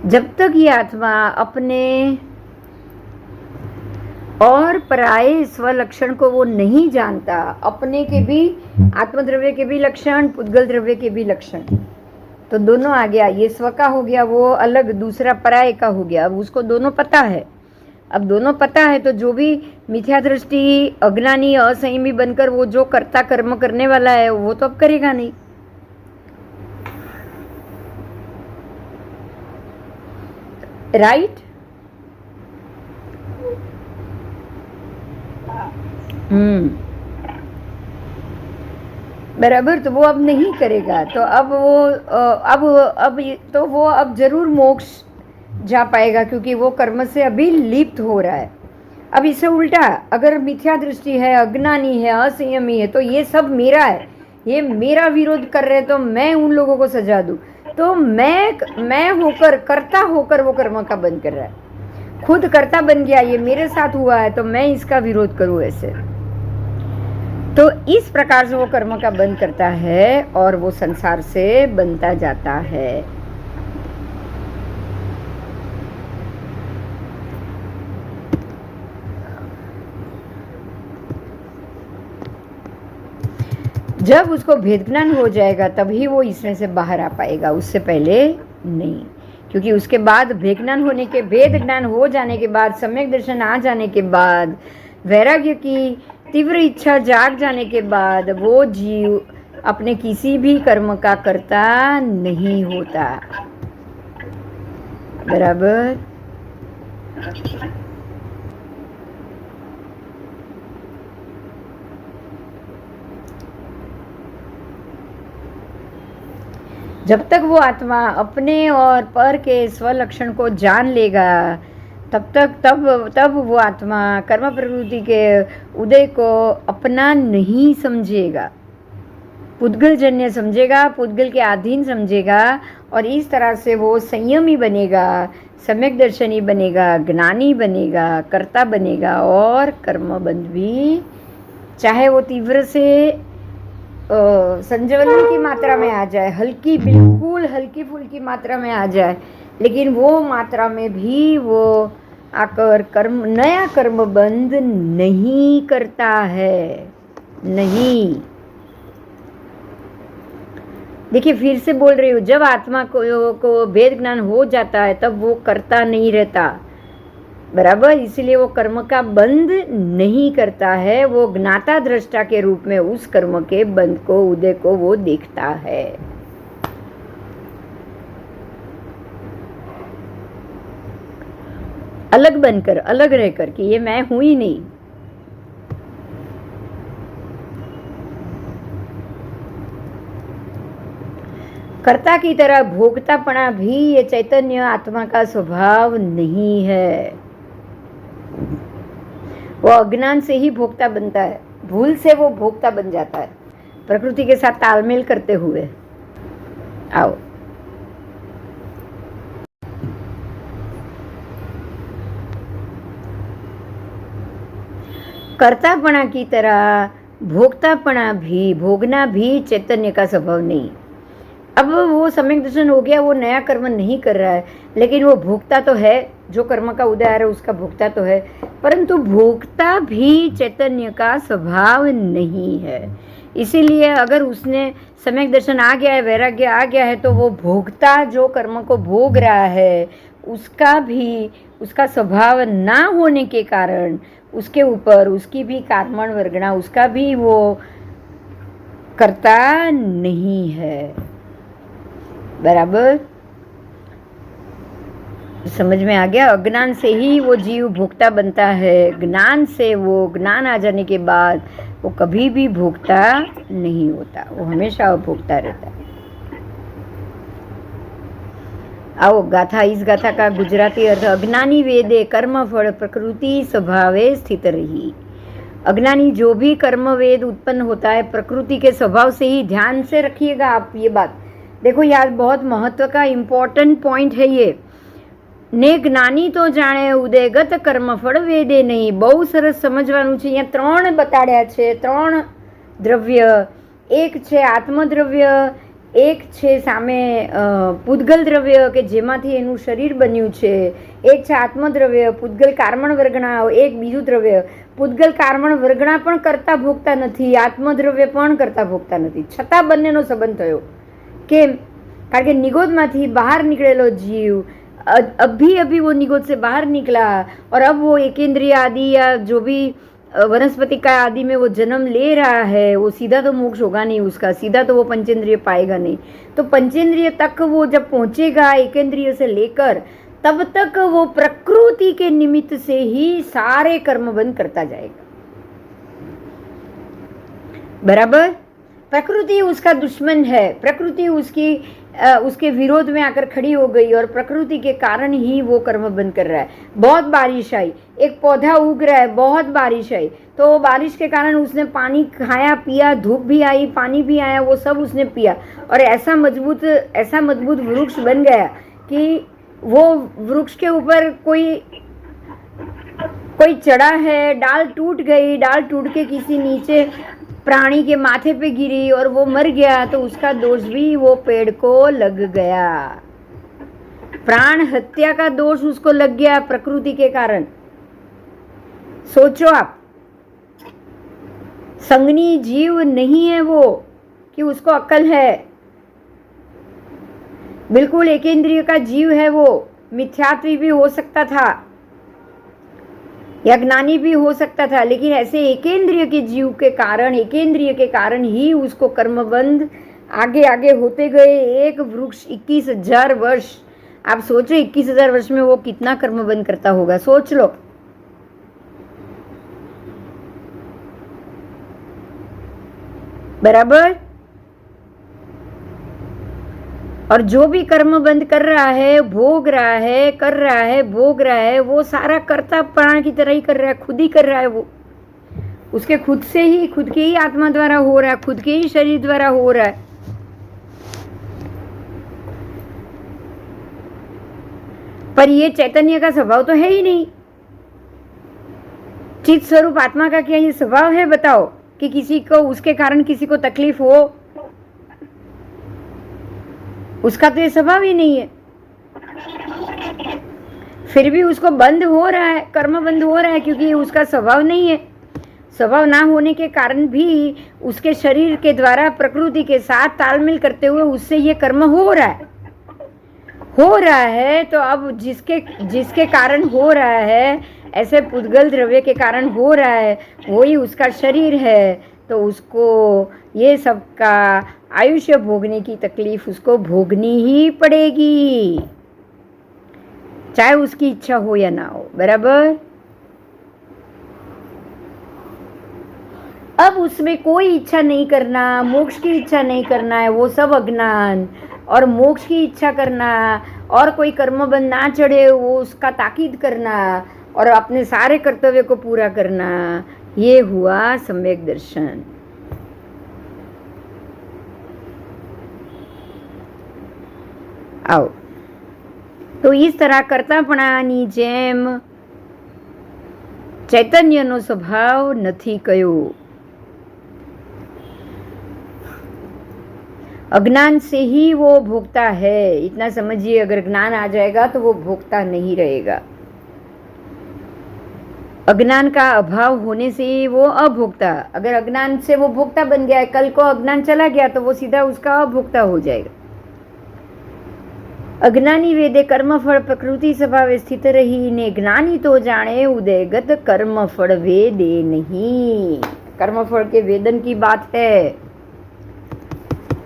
जब तक ये आत्मा अपने और पराये स्वलक्षण को वो नहीं जानता, अपने के भी, आत्मद्रव्य के भी लक्षण, पुद्गल द्रव्य के भी लक्षण, तो दोनों आ गया। ये स्व का हो गया वो अलग, दूसरा पराये का हो गया। अब उसको दोनों पता है। अब दोनों पता है तो जो भी मिथ्या दृष्टि, अज्ञानी, असंयमी बनकर वो जो कर्ता कर्म करने वाला है वो तो अब करेगा नहीं। राइट? बराबर। तो वो अब नहीं करेगा, तो अब वो अब जरूर मोक्ष जा पाएगा, क्योंकि वो कर्म से अभी लिप्त हो रहा है। अब इससे उल्टा, अगर मिथ्या दृष्टि है, अज्ञानी है, असंयमी है, तो ये सब मेरा है, ये मेरा विरोध कर रहे, तो मैं उन लोगों को सजा दूं, तो मैं होकर, कर्ता होकर वो कर्म का बंद कर रहा है। खुद कर्ता बन गया, ये मेरे साथ हुआ है तो मैं इसका विरोध करूं, ऐसे। तो इस प्रकार से वो कर्म का बंद करता है और वो संसार से बनता जाता है। जब उसको भेद ज्ञान हो जाएगा तभी वो इसमें से बाहर आ पाएगा, उससे पहले नहीं। क्योंकि उसके बाद भेद ज्ञान हो जाने के बाद, सम्यक दर्शन आ जाने के बाद, वैराग्य की तीव्र इच्छा जाग जाने के बाद वो जीव अपने किसी भी कर्म का कर्ता नहीं होता। बराबर। जब तक वो आत्मा अपने और पर के स्वलक्षण को जान लेगा तब वो आत्मा कर्म प्रवृत्ति के उदय को अपना नहीं समझेगा, पुद्गल जन्य समझेगा, पुद्गल के अधीन समझेगा, और इस तरह से वो संयमी बनेगा, सम्यक दर्शनी बनेगा, ज्ञानी बनेगा, कर्ता बनेगा, और कर्मबंध भी, चाहे वो तीव्र से संजवनी की मात्रा में आ जाए, बिल्कुल हल्की फुल्की मात्रा में आ जाए, लेकिन वो मात्रा में भी वो आकर नया कर्म बंद नहीं करता है। नहीं, देखिए फिर से बोल रही हूँ, जब आत्मा को भेद ज्ञान हो जाता है तब वो करता नहीं रहता। बराबर। इसलिए वो कर्म का बंद नहीं करता है, वो ज्ञाता दृष्टा के रूप में उस कर्म के बंद को, उदय को वो देखता है। अलग बनकर, अलग रहकर कि ये मैं हूं ही नहीं। कर्ता की तरह भोगतापना भी ये चैतन्य आत्मा का स्वभाव नहीं है। वो अज्ञान से ही भोक्ता बनता है, भूल से वो भोक्ता बन जाता है, प्रकृति के साथ तालमेल करते हुए। आओ, कर्तापना की तरह भोक्तापना भी, भोगना भी चैतन्य का स्वभाव नहीं। अब वो सम्यक दर्शन हो गया, वो नया कर्म नहीं कर रहा है, लेकिन वो भोक्ता तो है, जो कर्म का उदय आ रहा है उसका भोक्ता तो है, परंतु भोक्ता भी चैतन्य का स्वभाव नहीं है। इसीलिए अगर उसने सम्यक दर्शन आ गया है, वैराग्य आ गया है, तो वो भोक्ता जो कर्म को भोग रहा है उसका भी, उसका स्वभाव ना होने के कारण उसके ऊपर उसकी भी कर्मण वर्गणा, उसका भी वो करता नहीं है। बराबर समझ में आ गया। अज्ञान से ही वो जीव भोक्ता बनता है, ज्ञान से, वो ज्ञान आ जाने के बाद वो कभी भी भोक्ता नहीं होता, वो हमेशा भोक्ता रहता है। आओ गाथा, इस गाथा का गुजराती अर्थ, अज्ञानी वेदे कर्म फल प्रकृति स्वभावे स्थित रही। अज्ञानी जो भी कर्म वेद उत्पन्न होता है प्रकृति के स्वभाव से ही, ध्यान से रखिएगा आप ये बात, देखो यार बहुत महत्व का इम्पोर्टेंट पॉइंट है ये। ने જ્ઞાની તો જાણે ઉદયગત કર્મફળ વેદે નહીં. બહુ સરસ સમજવાનું છે. અહીંયા 3 બતાડ્યા છે, 3 દ્રવ્ય. એક છે આત્મદ્રવ્ય, એક છે સામે પૂદગલ દ્રવ્ય કે જેમાંથી એનું શરીર બન્યું છે, એક છે આત્મદ્રવ્ય, પૂદગલ કારમણ વર્ગણા, એક બીજું દ્રવ્ય. પૂદગલ કારમણ વર્ગણા પણ કરતા ભોગતા નથી, આત્મદ્રવ્ય પણ કરતા ભોગતા નથી, છતાં બંનેનો સંબંધ થયો. કેમ? કારણ કે નિગોદમાંથી બહાર નીકળેલો જીવ अभी अभी वो निगोद से बाहर निकला और अब वो एकेंद्रिय आदि या जो भी वनस्पति का आदि में वो जन्म ले रहा है, वो सीधा तो मोक्ष होगा नहीं उसका, सीधा तो वो पंचेंद्रिय पाएगा नहीं. तो पंचेंद्रिय तक वो जब पहुंचेगा एकेंद्रिय से लेकर, तब तक वो प्रकृति के निमित्त से ही सारे कर्म बंद करता जाएगा. बराबर? प्रकृति उसका दुश्मन है, प्रकृति उसके विरोध में आकर खड़ी हो गई और प्रकृति के कारण ही वो कर्म बंद कर रहा है. बहुत बारिश आई, एक पौधा उग रहा है, बहुत बारिश आई, तो बारिश के कारण उसने पानी खाया पिया, धूप भी आई, पानी भी आया, वो सब उसने पिया और ऐसा मजबूत वृक्ष बन गया कि वो वृक्ष के ऊपर कोई चढ़ा है, डाल टूट गई, डाल टूट के किसी नीचे प्राणी के माथे पे गिरी और वो मर गया, तो उसका दोष भी वो पेड़ को लग गया. प्राण हत्या का दोष उसको लग गया प्रकृति के कारण. सोचो आप, संगनी जीव नहीं है वो, कि उसको अक्ल है, बिल्कुल एकेंद्रिय का जीव है वो, मिथ्यात्वी भी हो सकता था या ज्ञानी भी हो सकता था, लेकिन ऐसे एकेंद्रिय के जीव के कारण, एकेंद्रिय के कारण ही उसको कर्मबंध आगे आगे होते गए। एक वृक्ष 21,000 वर्ष, आप सोचो 21,000 वर्ष में वो कितना कर्मबंध करता होगा, सोच लो। बराबर। और जो भी कर्म बंद कर रहा है, भोग रहा है, कर रहा है, भोग रहा है, वो सारा कर्ता प्राण की तरह ही कर रहा है, खुद ही कर रहा है। वो उसके खुद से ही, खुद के ही आत्मा द्वारा हो रहा है, खुद के ही शरीर द्वारा हो रहा है। पर ये चैतन्य का स्वभाव तो है ही नहीं। चित स्वरूप आत्मा का क्या ये स्वभाव है, बताओ, कि किसी को उसके कारण किसी को तकलीफ हो? उसका तो ये स्वभाव ही नहीं है। फिर भी उसको बंद हो रहा है, कर्म बंद हो रहा है, क्योंकि ये उसका स्वभाव नहीं है। स्वभाव ना होने के कारण भी उसके शरीर के द्वारा प्रकृति के साथ तालमेल करते हुए उससे ये कर्म हो रहा है। तो अब जिसके कारण हो रहा है, ऐसे पुद्गल द्रव्य के कारण हो रहा है, वही उसका शरीर है, तो उसको ये सब का आयुष्य भोगने की तकलीफ उसको भोगनी ही पड़ेगी, चाहे उसकी इच्छा हो या ना हो। बराबर। अब उसमें कोई इच्छा नहीं करना, मोक्ष की इच्छा नहीं करना है, वो सब अज्ञान। और मोक्ष की इच्छा करना और कोई कर्मबंध ना चढ़े वो उसका ताकीद करना और अपने सारे कर्तव्य को पूरा करना, ये हुआ सम्यक दर्शन। आओ, તો इस तरह કરતાપણાની જેમ ચૈતન્યનો સ્વભાવ નથી કયો। अज्ञान से ही वो भोगता है, इतना समझिए। अगर ज्ञान आ जाएगा तो वो भोगता नहीं रहेगा। अज्ञान का अभाव होने से वो अभोक्ता, अगर अज्ञान से वो भोक्ता बन गया है, कल को अज्ञान चला गया तो वो सीधा उसका अभोक्ता हो जाएगा। अज्ञानी वेदे कर्मफल प्रकृति स्वभाव स्थित रही ने, ज्ञानी तो जाने उदयगत कर्मफल वेदे नहीं। कर्मफल के वेदन की बात है।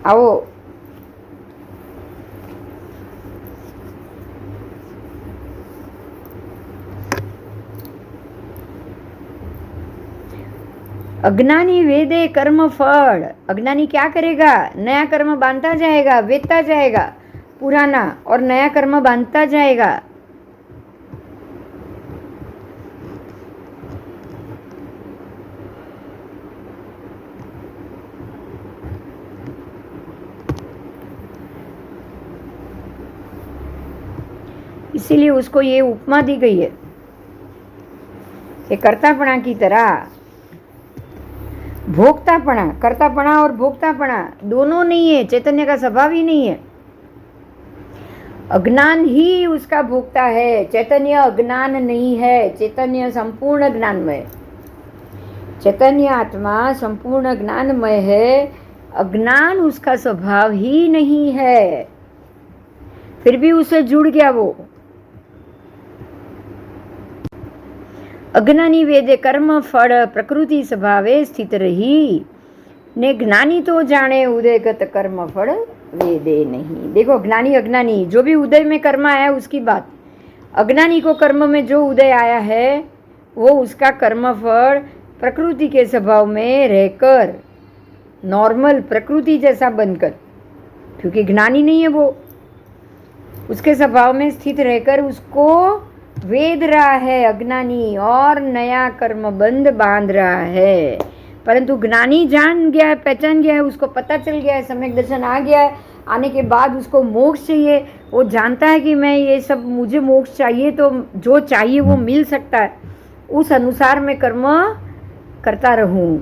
आओ, अज्ञानी वेदे कर्म फल। अज्ञानी क्या करेगा? नया कर्म बांधता जाएगा, वेदता जाएगा, पुराना और नया कर्म बांधता जाएगा। इसीलिए उसको ये उपमा दी गई है कि कर्तापना की तरह भोक्तापना, कर्तापना और भोक्तापना दोनों नहीं है, चैतन्य का स्वभाव ही नहीं है। अज्ञान ही उसका भोक्ता है, चैतन्य अज्ञान नहीं है। चैतन्य संपूर्ण ज्ञानमय, चैतन्य आत्मा संपूर्ण ज्ञानमय है। अज्ञान उसका स्वभाव ही नहीं है, फिर भी उसे जुड़ गया वो। अज्ञानी वेदे कर्म फल प्रकृति स्वभावे स्थित रही ने, ज्ञानी तो जाने उदयगत कर्म फल वेदे नहीं। देखो, ज्ञानी अज्ञानी जो भी उदय में कर्म आया उसकी बात। अज्ञानी को कर्म में जो उदय आया है वो उसका कर्म फल प्रकृति के स्वभाव में रहकर, नॉर्मल प्रकृति जैसा बनकर, क्योंकि ज्ञानी नहीं है वो, उसके स्वभाव में स्थित रहकर उसको वेद रहा है अज्ञानी, और नया कर्म बंध बांध रहा है। परंतु ज्ञानी जान गया है, पहचान गया है, उसको पता चल गया है, सम्यक दर्शन आ गया है। आने के बाद उसको मोक्ष चाहिए, वो जानता है कि मैं ये सब, मुझे मोक्ष चाहिए, तो जो चाहिए वो मिल सकता है, उस अनुसार मैं कर्म करता रहूं।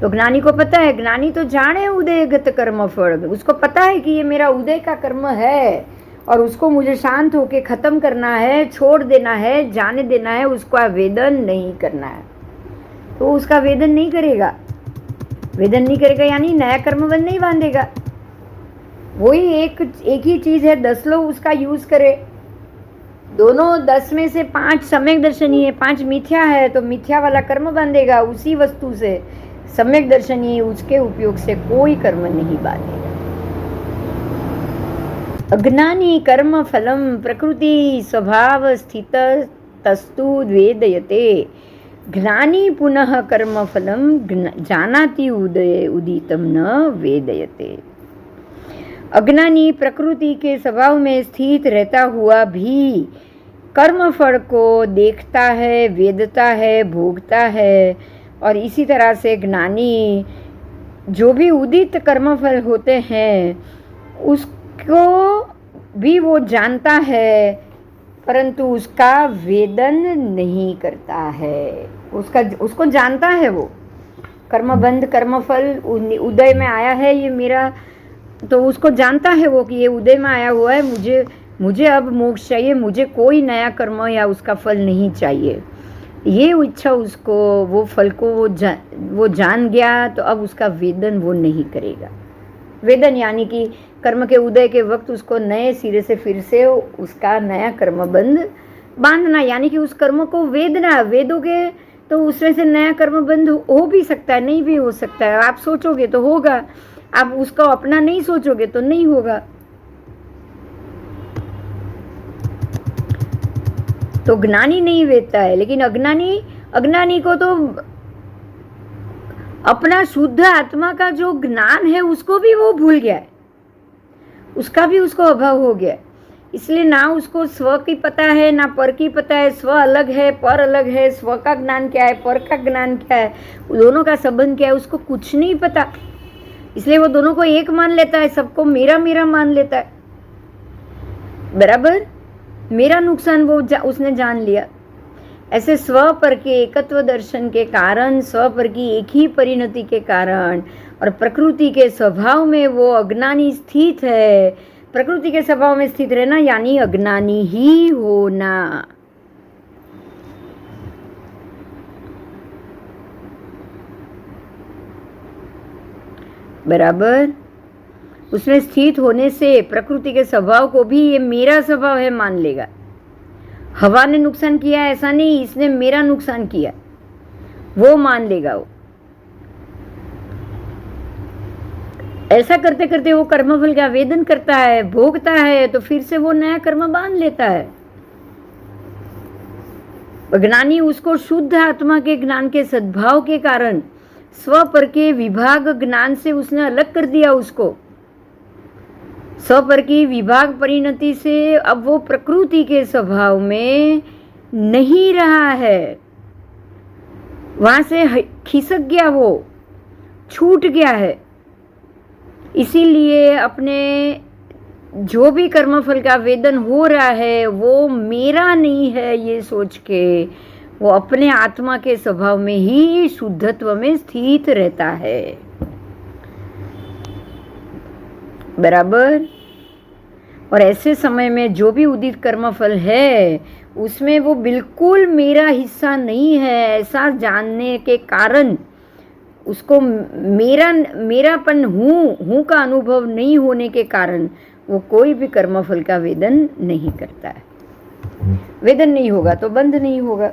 तो ज्ञानी को पता है, ज्ञानी तो जाने उदयगत कर्म फल, उसको पता है कि ये मेरा उदय का कर्म है और उसको मुझे शांत होके खत्म करना है, छोड़ देना है, जाने देना है, उसका वेदन नहीं करना है, तो उसका वेदन नहीं करेगा। वेदन नहीं करेगा यानी नया कर्मबंध नहीं बांधेगा। वही एक ही चीज है, 10 लोग उसका यूज करे, दोनों 10 में से 5 सम्यक दर्शनी है, 5 मिथ्या है, तो मिथ्या वाला कर्म बांधेगा उसी वस्तु से। सम्यक दर्शनी उसके उपयोग से कोई कर्म नहीं बांधेगा। अज्ञानी कर्म फलम प्रकृति स्वभाव स्थित तस्तु वेदयते, ज्ञानी पुनः कर्म फलम जानाति उदितम न वेदयते। अज्ञानी प्रकृति के स्वभाव में स्थित रहता हुआ भी कर्म फल को देखता है, वेदता है, भोगता है, और इसी तरह से ज्ञानी जो भी उदित कर्मफल होते हैं उसको भी वो जानता है, परंतु उसका वेदन नहीं करता है। उसको जानता है, वो कर्मबंध कर्मफल उदय में आया है ये मेरा, तो उसको जानता है वो कि ये उदय में आया हुआ है, मुझे अब मोक्ष चाहिए, मुझे कोई नया कर्म या उसका फल नहीं चाहिए। ये इच्छा उसको, वो फल को वो जान गया, तो अब उसका वेदन वो नहीं करेगा। वेदन यानी कि कर्म के उदय के वक्त उसको नए सिरे से फिर से उसका नया कर्मबंध बांधना, यानी कि उस कर्म को वेदना, वेदोगे तो उसमें से नया कर्मबंध हो भी सकता है, नहीं भी हो सकता है। आप सोचोगे तो होगा, आप उसको अपना नहीं सोचोगे तो नहीं होगा। तो ज्ञानी नहीं वेदता है, लेकिन अज्ञानी को तो अपना शुद्ध आत्मा का जो ज्ञान है उसको भी वो भूल गया है, उसका भी उसको अभाव हो गया। इसलिए ना उसको स्व की पता है ना पर की पता है। स्व अलग है, पर अलग है। स्व का ज्ञान क्या है, पर का ज्ञान क्या है, दोनों का संबंध क्या है, उसको कुछ नहीं पता। इसलिए वो दोनों को एक मान लेता है, सबको मेरा मेरा मान लेता है। बराबर, मेरा नुकसान वो उसने जान लिया। ऐसे स्व पर के एकत्व दर्शन के कारण, स्व पर की एक ही परिणति के कारण और प्रकृति के स्वभाव में वो अज्ञानी स्थित है। प्रकृति के स्वभाव में स्थित रहना यानी अज्ञानी ही होना। बराबर, उसमें स्थित होने से प्रकृति के स्वभाव को भी ये मेरा स्वभाव है मान लेगा। हवा ने नुकसान किया ऐसा नहीं, इसने मेरा नुकसान किया, वो मान लेगा। वो ऐसा करते करते वो कर्मफल का वेदन करता है, भोगता है, तो फिर से वो नया कर्म बांध लेता है। ज्ञानी उसको शुद्ध आत्मा के ज्ञान के सद्भाव के कारण स्व पर के विभाग ज्ञान से उसने अलग कर दिया उसको। स्व पर की विभाग परिणति से अब वो प्रकृति के स्वभाव में नहीं रहा है, वहां से खिसक गया, वो छूट गया है। इसीलिए अपने जो भी कर्मफल का वेदन हो रहा है वो मेरा नहीं है ये सोच के वो अपने आत्मा के स्वभाव में ही शुद्धत्व में स्थित रहता है। बराबर, और ऐसे समय में जो भी उदित कर्मफल है उसमें वो बिल्कुल मेरा हिस्सा नहीं है ऐसा जानने के कारण उसको मेरापन हूँ का अनुभव नहीं होने के कारण वो कोई भी कर्मफल का वेदन नहीं करता है। वेदन नहीं होगा तो बंध नहीं होगा।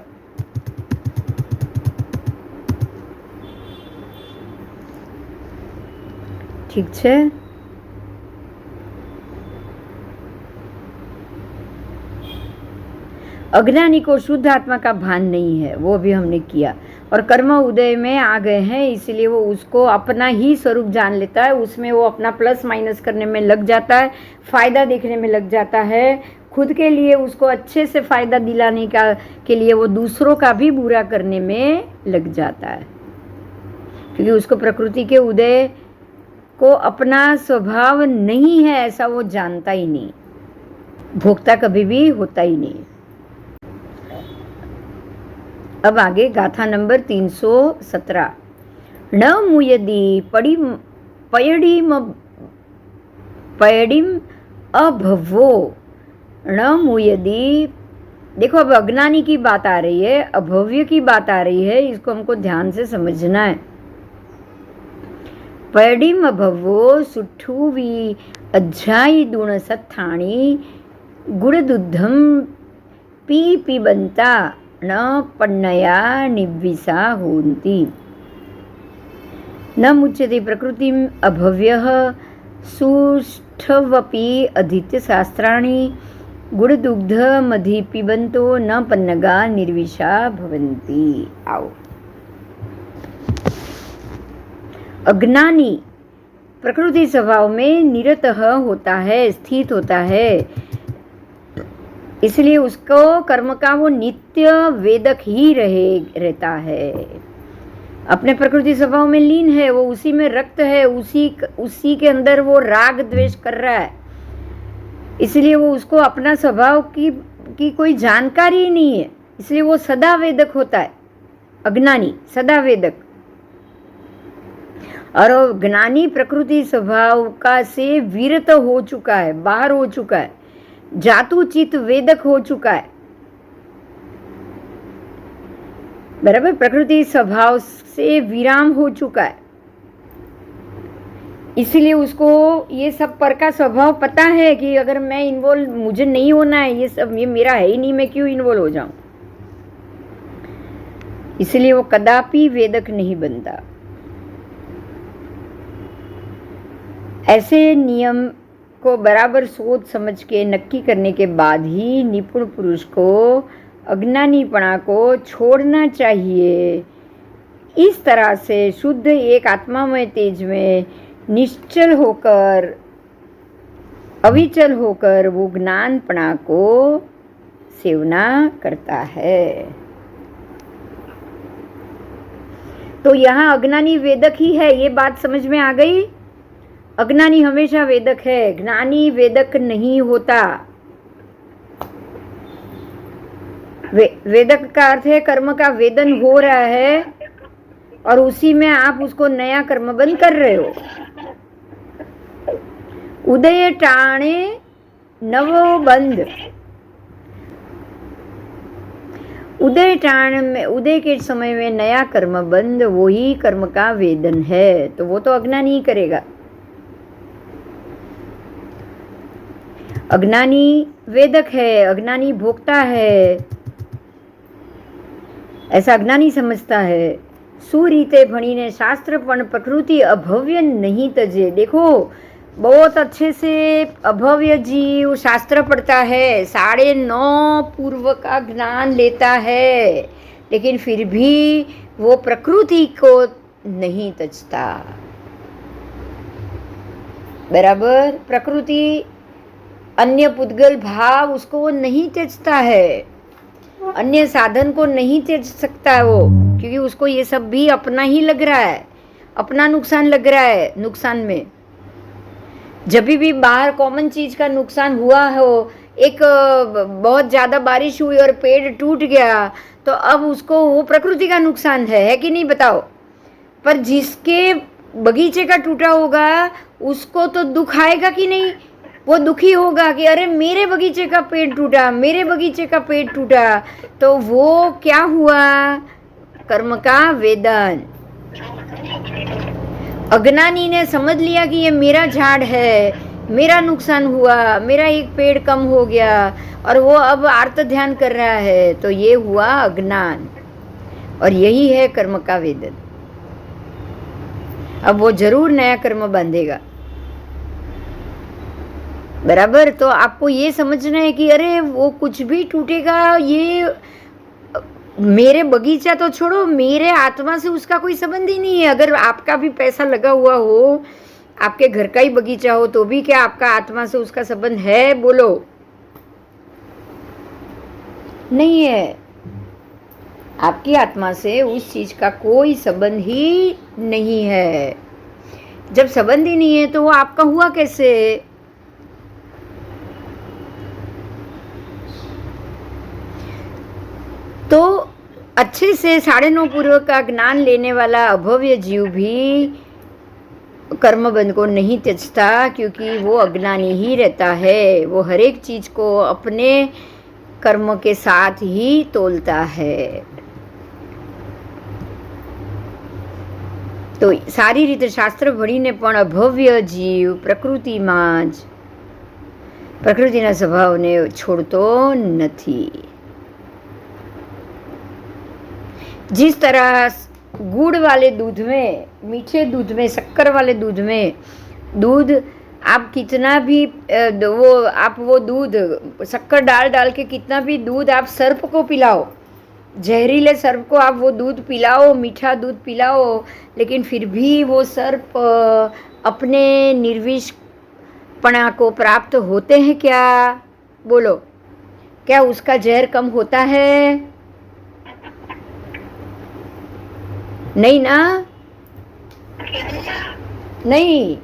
ठीक है। अज्ञानी को शुद्ध आत्मा का भान नहीं है, वो भी हमने किया, और कर्म उदय में आ गए हैं, इसलिए वो उसको अपना ही स्वरूप जान लेता है। उसमें वो अपना प्लस माइनस करने में लग जाता है, फायदा देखने में लग जाता है, खुद के लिए उसको अच्छे से फायदा दिलाने के लिए वो दूसरों का भी बुरा करने में लग जाता है, क्योंकि उसको प्रकृति के उदय को अपना स्वभाव नहीं है ऐसा वो जानता ही नहीं, भोक्ता कभी भी होता ही नहीं। अब आगे गाथा नंबर 317। न मुयदि पयडिम अभवो। न मुयदि, देखो अब अज्ञानी की बात आ रही है, अभव्य की बात आ रही है, इसको हमको ध्यान से समझना है। पैडिम अभवो सुठुवी अज्जाई दुण सत्थाणी गुड़ दुद्धम पी पिबंता न पन्नया निव्विसा होन्ति। न मुच्यते प्रकृतिम अभव्यः सुष्ठवपि अधीत्य शास्त्राणि गुड़दुग्धमधि पिबंतो न पन्नगा निर्विशा भवन्ति। आओ, अज्ञानी प्रकृति स्वभाव में निरतः होता है, स्थित होता है, इसलिए उसको कर्म का वो नित्य वेदक ही रहता है। अपने प्रकृति स्वभाव में लीन है, वो उसी में रक्त है, उसी के अंदर वो राग द्वेष कर रहा है, इसलिए वो उसको अपना स्वभाव की कोई जानकारी ही नहीं है, इसलिए वो सदा वेदक होता है। अज्ञानी सदा वेदक, और ज्ञानी प्रकृति स्वभाव का से विरत हो चुका है, बाहर हो चुका है, जातु चित वेदक हो चुका है। बराबर, प्रकृति स्वभाव से विराम हो चुका है, इसलिए उसको ये सब पर का स्वभाव पता है कि अगर मैं इन्वॉल्व, मुझे नहीं होना है, ये सब ये मेरा है ही नहीं, मैं क्यों इन्वॉल्व हो जाऊं। इसलिए वो कदापि वेदक नहीं बनता। ऐसे नियम को बराबर सोच समझ के नक्की करने के बाद ही निपुण पुरुष को अज्ञानीपना को छोड़ना चाहिए। इस तरह से शुद्ध एक आत्मामय तेज में निश्चल होकर, अविचल होकर वो ज्ञानपना को सेवना करता है। तो यहाँ अज्ञानी वेदक ही है, ये बात समझ में आ गई। अज्ञानी हमेशा वेदक है, ज्ञानी वेदक नहीं होता। वेदक का अर्थ है कर्म का वेदन हो रहा है और उसी में आप उसको नया कर्म बंद कर रहे हो। उदय टाणे नवो बंद, उदय टाण में, उदय के समय में नया कर्म बंद, वही कर्म का वेदन है, तो वो तो अज्ञानी ही करेगा। अज्ञानी वेदक है, अज्ञानी भोक्ता है, ऐसा अज्ञानी समझता है। सुरीते भणीने शास्त्र पण प्रकृति अभव्य नहीं तजे। देखो, बहुत अच्छे से अभव्य जीव शास्त्र पढ़ता है, 9.5 पूर्व का ज्ञान लेता है, लेकिन फिर भी वो प्रकृति को नहीं तजता। बराबर, प्रकृति अन्य पुद्गल भाव उसको वो नहीं त्यजता है, अन्य साधन को नहीं त्यज सकता है वो, क्योंकि उसको ये सब भी अपना ही लग रहा है, अपना नुकसान लग रहा है। नुकसान में जब भी बाहर कॉमन चीज का नुकसान हुआ हो, एक बहुत ज़्यादा बारिश हुई और पेड़ टूट गया, तो अब उसको वो प्रकृति का नुकसान है कि नहीं, बताओ। पर जिसके बगीचे का टूटा होगा उसको तो दुख आएगा कि नहीं, वो दुखी होगा कि अरे मेरे बगीचे का पेड़ टूटा, मेरे बगीचे का पेड़ टूटा। तो वो क्या हुआ, कर्म का वेदन। अज्ञानी ने समझ लिया कि ये मेरा झाड़ है, मेरा नुकसान हुआ, मेरा एक पेड़ कम हो गया, और वो अब आर्त ध्यान कर रहा है, तो ये हुआ अज्ञान, और यही है कर्म का वेदन। अब वो जरूर नया कर्म बांधेगा। बराबर, तो आपको ये समझना है कि अरे वो कुछ भी टूटेगा, ये मेरे बगीचा तो छोड़ो, मेरे आत्मा से उसका कोई संबंध ही नहीं है। अगर आपका भी पैसा लगा हुआ हो, आपके घर का ही बगीचा हो, तो भी क्या आपका आत्मा से उसका संबंध है? बोलो, नहीं है। आपकी आत्मा से उस चीज का कोई संबंध ही नहीं है। जब संबंध ही नहीं है तो वो आपका हुआ कैसे? तो अच्छे से 9.5 पूर्व का ज्ञान लेने वाला अभव्य जीव भी कर्मबंध को नहीं त्यजता, क्योंकि वो अज्ञानी ही रहता है। वो हर एक चीज को अपने कर्म के साथ ही तोलता है। તો સારી રીતે શાસ્ત્ર ભણીને પણ અભવ્ય જીવ પ્રકૃતિમાં જ પ્રકૃતિના સ્વભાવને છોડતો નથી. जिस तरह गुड़ वाले दूध में, मीठे दूध में, शक्कर वाले दूध में, दूध आप कितना भी वो दूध शक्कर डाल डाल के कितना भी दूध आप सर्प को पिलाओ, जहरीले सर्प को आप वो दूध पिलाओ, मीठा दूध पिलाओ, लेकिन फिर भी वो सर्प अपने निर्विषपणा को प्राप्त होते हैं क्या? बोलो, क्या उसका जहर कम होता है? नहीं ना, नहीं.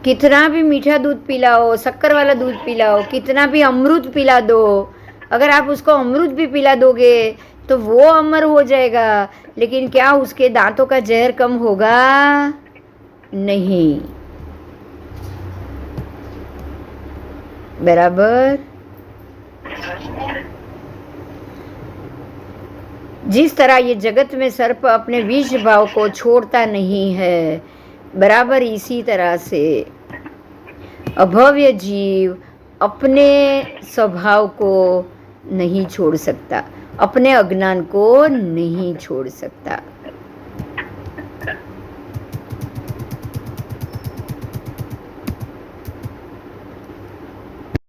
कितना भी मीठा दूध पिलाओ, शक्कर वाला दूध पिलाओ, कितना भी अमृत पिला दो, अगर आप उसको अमृत भी पिला दोगे तो वो अमर हो जाएगा, लेकिन क्या उसके दांतों का जहर कम होगा? नहीं. बराबर. जिस तरह ये जगत में सर्प अपने विष भाव को छोड़ता नहीं है, बराबर इसी तरह से अभव्य जीव अपने स्वभाव को नहीं छोड़ सकता, अपने अज्ञान को नहीं छोड़ सकता.